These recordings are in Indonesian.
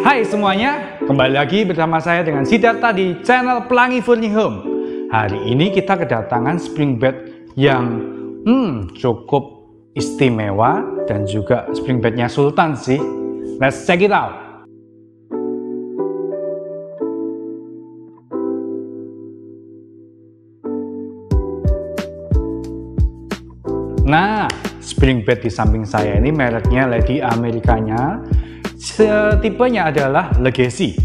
Hai semuanya, kembali lagi bersama saya dengan Siddhartha di channel Pelangi Furniture Home. Hari ini kita kedatangan spring bed yang cukup istimewa dan juga spring bednya Sultan sih. Let's check it out. Nah, spring bed di samping saya ini mereknya Lady Amerikanya. Tipenya adalah Legacy.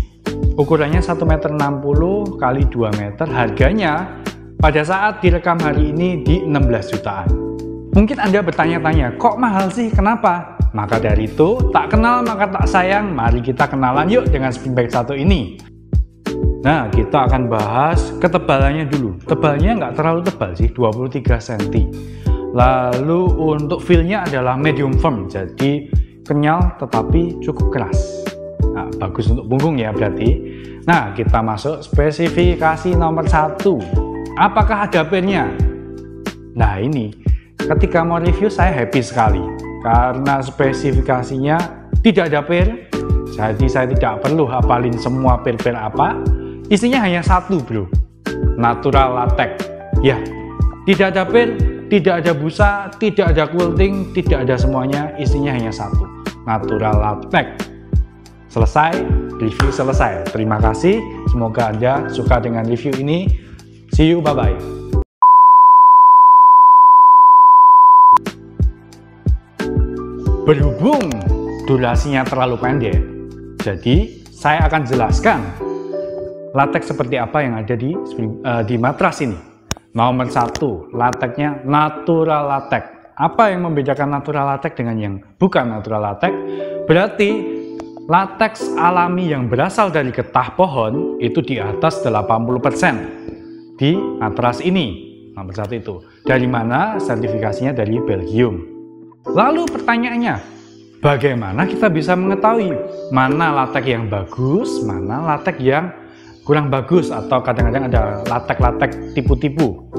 Ukurannya 1,60 m x 2 meter. Harganya pada saat direkam hari ini di 16 jutaan. Mungkin Anda bertanya-tanya, kok mahal sih? Kenapa? Maka dari itu, tak kenal maka tak sayang. Mari kita kenalan yuk dengan spring bed satu ini. Nah, kita akan bahas ketebalannya dulu. Tebalnya nggak terlalu tebal sih, 23 cm. Lalu untuk feel-nya adalah medium firm, jadi kenyal tetapi cukup keras. Nah, bagus untuk punggung ya berarti. Nah, kita masuk spesifikasi nomor 1. Apakah ada pernya? Nah, ini ketika mau review saya happy sekali karena spesifikasinya tidak ada per. Jadi saya tidak perlu hafalin semua per-per apa. Isinya hanya satu, bro. Natural latex. Ya, tidak ada per, tidak ada busa, tidak ada quilting, tidak ada semuanya. Isinya hanya satu, natural latex. Selesai, review selesai. Terima kasih, semoga Anda suka dengan review ini. See you, bye-bye. Berhubung durasinya terlalu pendek, jadi saya akan jelaskan latex seperti apa yang ada di matras ini. Nomor 1, lateksnya natural latex. Apa yang membedakan natural latex dengan yang bukan natural latex? Berarti latex alami yang berasal dari getah pohon itu di atas 80% di matras ini. Nomor 1 itu. Dari mana? Sertifikasinya dari Belgium. Lalu pertanyaannya, bagaimana kita bisa mengetahui mana latex yang bagus, mana latex yang kurang bagus, atau kadang-kadang ada latex tipu-tipu?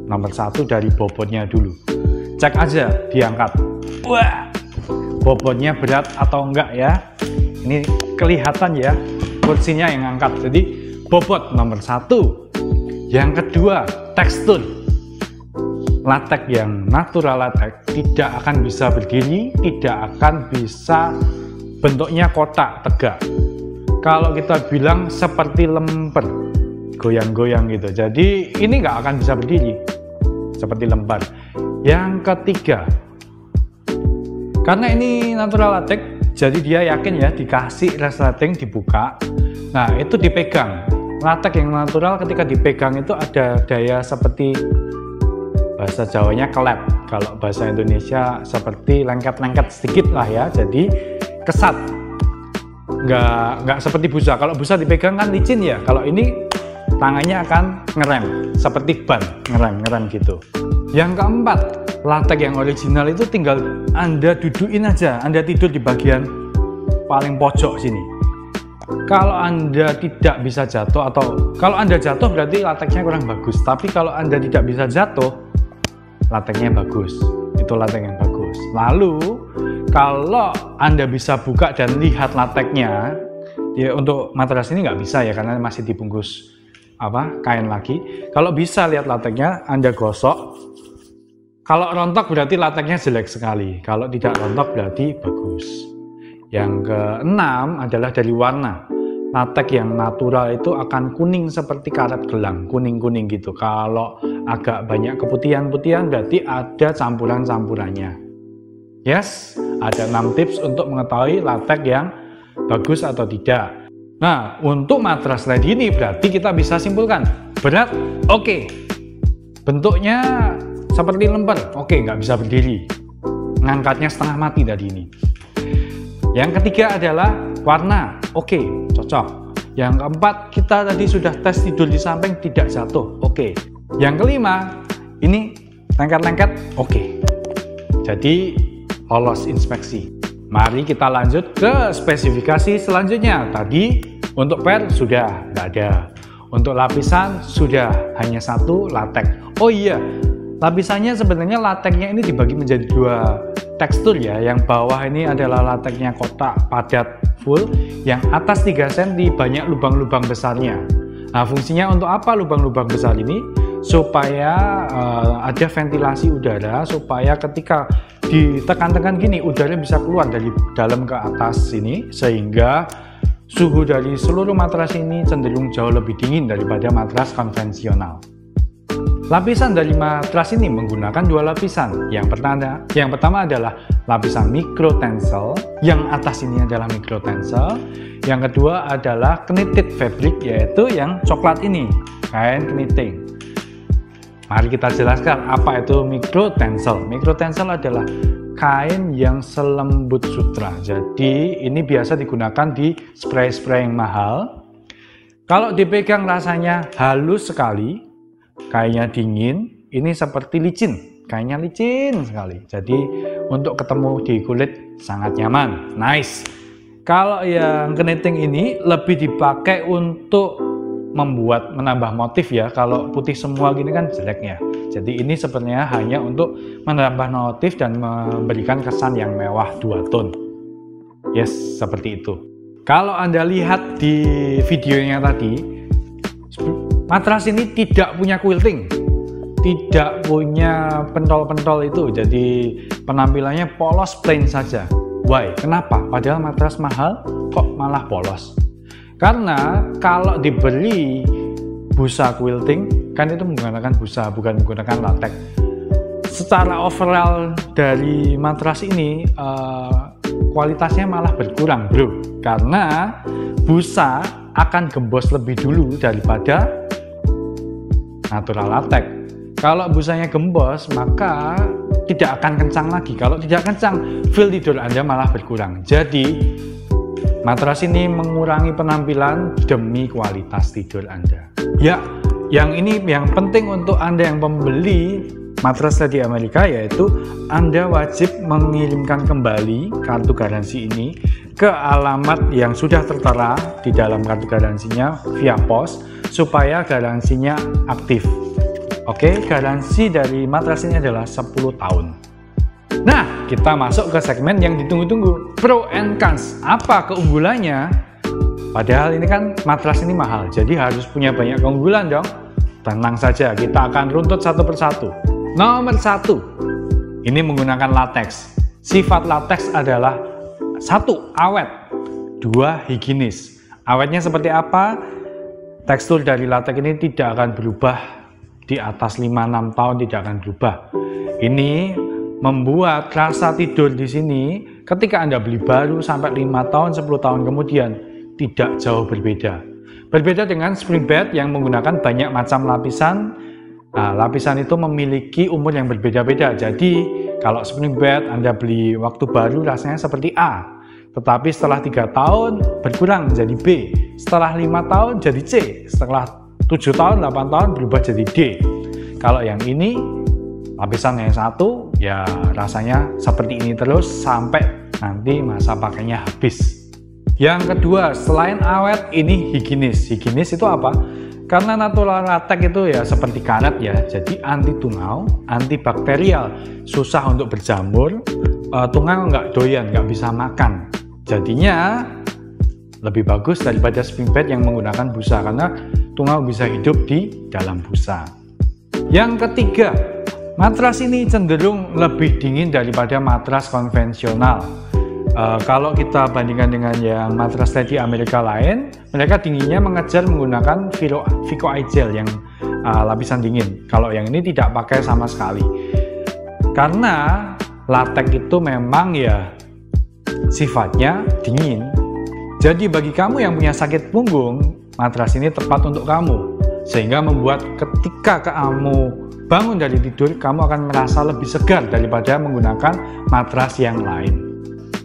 Nomor 1 dari bobotnya dulu. Cek aja, diangkat. Wah, bobotnya berat atau enggak ya? Ini kelihatan ya, kursinya yang angkat. Jadi bobot nomor 1. Yang kedua, tekstur. Latex yang natural latex tidak akan bisa berdiri, tidak akan bisa bentuknya kotak tegak. Kalau kita bilang seperti lemper, goyang-goyang gitu. Jadi ini nggak akan bisa berdiri seperti lemper. Yang ketiga, karena ini natural latex, jadi dia yakin ya dikasih resleting dibuka. Nah, itu dipegang. Latex yang natural ketika dipegang itu ada daya seperti bahasa Jawanya kelep. Kalau bahasa Indonesia seperti lengket-lengket sedikit lah ya. Jadi kesat. Nggak seperti busa. Kalau busa dipegang kan licin ya. Kalau ini tangannya akan ngerem seperti ban, ngerem gitu. Yang keempat, latex yang original itu tinggal Anda dudukin aja. Anda tidur di bagian paling pojok sini. Kalau Anda tidak bisa jatuh, atau kalau Anda jatuh berarti lateksnya kurang bagus. Tapi kalau Anda tidak bisa jatuh, lateksnya bagus. Itu latex yang bagus. Lalu kalau Anda bisa buka dan lihat lateksnya, ya untuk matras ini nggak bisa ya karena masih dibungkus kain lagi. Kalau bisa lihat lateksnya, Anda gosok. Kalau rontok berarti lateksnya jelek sekali. Kalau tidak rontok berarti bagus. Yang keenam adalah dari warna. Latex yang natural itu akan kuning seperti karet gelang, kuning-kuning gitu. Kalau agak banyak keputihan-putihan berarti ada campuran-campurannya. Yes, ada 6 tips untuk mengetahui latex yang bagus atau tidak. Nah, untuk matras Lady ini berarti kita bisa simpulkan berat, oke. Bentuknya seperti lemper, oke, nggak bisa berdiri. Ngangkatnya setengah mati tadi ini. Yang ketiga adalah warna, oke, cocok. Yang keempat, kita tadi sudah tes tidur di samping tidak jatuh, oke. Yang kelima, ini lengket-lengket, oke. Jadi lolos inspeksi. Mari kita lanjut ke spesifikasi selanjutnya. Tadi untuk per sudah nggak ada. Untuk lapisan sudah hanya satu, latex. Oh iya, Lapisannya sebenarnya lateknya ini dibagi menjadi dua tekstur ya. Yang bawah ini adalah lateknya kotak padat full, yang atas 3 cm banyak lubang-lubang besarnya. Nah, fungsinya untuk apa lubang-lubang besar ini? Supaya ada ventilasi udara, supaya ketika ditekan-tekan gini udara bisa keluar dari dalam ke atas sini, sehingga suhu dari seluruh matras ini cenderung jauh lebih dingin daripada matras konvensional. Lapisan dari matras ini menggunakan 2 lapisan. Yang pertama adalah lapisan micro tensel, yang atas ini adalah micro tensel. Yang kedua adalah knitted fabric, yaitu yang coklat ini, kain knitting. Mari kita jelaskan apa itu micro tensel. Micro tensel adalah kain yang selembut sutra. Jadi ini biasa digunakan di spray-spray yang mahal. Kalau dipegang rasanya halus sekali, kainnya dingin, ini seperti licin, kainnya licin sekali. Jadi untuk ketemu di kulit sangat nyaman, nice. Kalau yang knitting ini lebih dipakai untuk menambah motif ya. Kalau putih semua gini kan jeleknya. Jadi ini sebenarnya hanya untuk menambah motif dan memberikan kesan yang mewah 2 tone. Yes, seperti itu. Kalau Anda lihat di videonya tadi, matras ini tidak punya quilting, tidak punya pentol-pentol itu, jadi penampilannya polos plain saja. Why? Kenapa? Padahal matras mahal kok malah polos? Karena kalau dibeli busa quilting, kan itu menggunakan busa, bukan menggunakan latex. Secara overall dari matras ini kualitasnya malah berkurang bro, karena busa akan gembos lebih dulu daripada natural latex. Kalau busanya gembos, maka tidak akan kencang lagi. Kalau tidak kencang, feel tidur Anda malah berkurang. Jadi matras ini mengurangi penampilan demi kualitas tidur Anda. Ya, yang penting untuk Anda yang pembeli matras dari Amerika, yaitu Anda wajib mengirimkan kembali kartu garansi ini ke alamat yang sudah tertera di dalam kartu garansinya via pos, supaya garansinya aktif. Oke, garansi dari matras ini adalah 10 tahun. Nah, kita masuk ke segmen yang ditunggu-tunggu, pro and cons. Apa keunggulannya? Padahal ini kan matras ini mahal, jadi harus punya banyak keunggulan dong. Tenang saja, kita akan runtut satu persatu. Nomor 1, ini menggunakan latex. Sifat latex adalah 1, awet, 2, higienis. Awetnya seperti apa? Tekstur dari latex ini tidak akan berubah di atas 5-6 tahun, tidak akan berubah. Ini membuat rasa tidur di sini ketika Anda beli baru sampai 5 tahun, 10 tahun kemudian tidak jauh berbeda. Berbeda dengan spring bed yang menggunakan banyak macam lapisan. Nah, lapisan itu memiliki umur yang berbeda-beda. Jadi kalau spring bed Anda beli waktu baru rasanya seperti A, tetapi setelah 3 tahun berkurang menjadi B, setelah 5 tahun jadi C, setelah 7 tahun, 8 tahun berubah jadi D. Kalau yang ini, lapisan yang 1, ya rasanya seperti ini terus sampai nanti masa pakainya habis. Yang kedua, selain awet, ini higienis. Higienis itu apa? Karena natural latex itu ya seperti karet ya, jadi anti tungau, antibakterial, susah untuk berjamur, tungau nggak doyan, nggak bisa makan. Jadinya lebih bagus daripada spring bed yang menggunakan busa, karena tungau bisa hidup di dalam busa. Yang ketiga, matras ini cenderung lebih dingin daripada matras konvensional. Kalau kita bandingkan dengan yang matras dari Amerika lain, mereka dinginnya mengejar menggunakan Vico iGel yang lapisan dingin. Kalau yang ini tidak pakai sama sekali, karena latex itu memang ya sifatnya dingin. Jadi bagi kamu yang punya sakit punggung, matras ini tepat untuk kamu, sehingga membuat ketika kamu bangun dari tidur, kamu akan merasa lebih segar daripada menggunakan matras yang lain.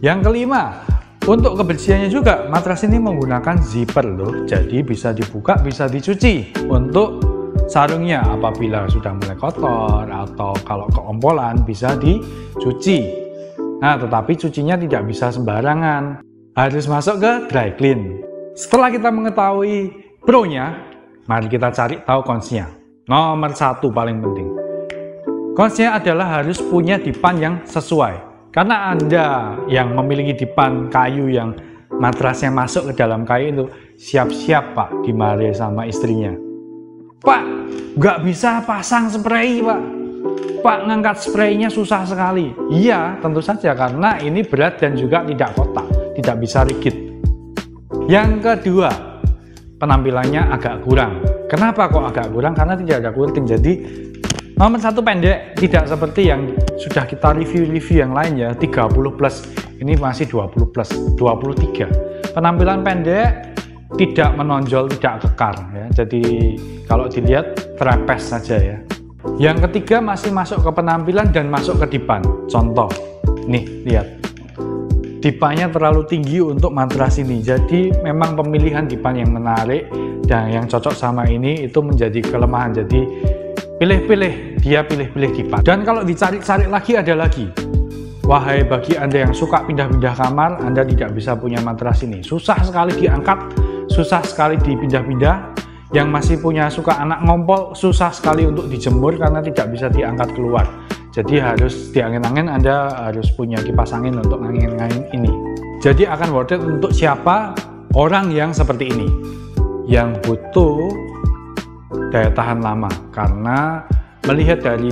Yang kelima, untuk kebersihannya juga, matras ini menggunakan zipper loh, jadi bisa dibuka, bisa dicuci. Untuk sarungnya apabila sudah mulai kotor atau kalau keompolan bisa dicuci. Nah, tetapi cucinya tidak bisa sembarangan, harus masuk ke dry clean. Setelah kita mengetahui pro-nya, mari kita cari tahu cons-nya. Nomor 1 paling penting, Coachnya adalah harus punya dipan yang sesuai. Karena Anda yang memiliki dipan kayu yang matrasnya masuk ke dalam kayu itu, siap-siap Pak dimarahi sama istrinya. Pak, nggak bisa pasang spray Pak. Pak, ngangkat spraynya susah sekali. Iya, tentu saja karena ini berat dan juga tidak kotak, tidak bisa rigid. Yang kedua, penampilannya agak kurang. Kenapa kok agak kurang? Karena tidak ada quilting. Jadi nomor 1 pendek, tidak seperti yang sudah kita review-review yang lain ya, 30 plus, ini masih 20 plus, 23. Penampilan pendek, tidak menonjol, tidak kekar ya. Jadi kalau dilihat trapeze saja ya. Yang ketiga masih masuk ke penampilan dan masuk ke dipan. Contoh, nih lihat. Dipannya terlalu tinggi untuk matras ini. Jadi memang pemilihan dipan yang menarik dan yang cocok sama ini itu menjadi kelemahan. Jadi pilih-pilih, dia pilih-pilih dipan. Dan kalau dicari-cari lagi ada lagi. Wahai bagi Anda yang suka pindah-pindah kamar, Anda tidak bisa punya matras ini. Susah sekali diangkat, susah sekali dipindah-pindah. Yang masih punya suka anak ngompol, susah sekali untuk dijemur karena tidak bisa diangkat keluar. Jadi harus diangin-angin, Anda harus punya kipas angin untuk angin-angin ini. Jadi akan worth it untuk siapa? Orang yang seperti ini, yang butuh daya tahan lama. Karena melihat dari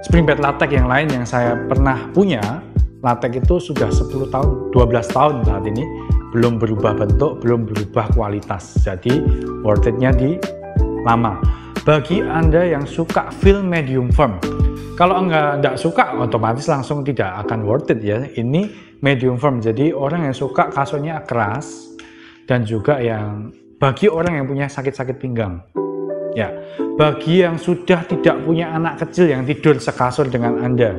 spring bed latex yang lain yang saya pernah punya, latex itu sudah 10 tahun, 12 tahun saat ini, belum berubah bentuk, belum berubah kualitas. Jadi worth it-nya di lama. Bagi Anda yang suka feel medium firm, kalau nggak suka otomatis langsung tidak akan worth it ya. Ini medium firm, jadi orang yang suka kasurnya keras dan juga yang bagi orang yang punya sakit-sakit pinggang ya, bagi yang sudah tidak punya anak kecil yang tidur sekasur dengan Anda,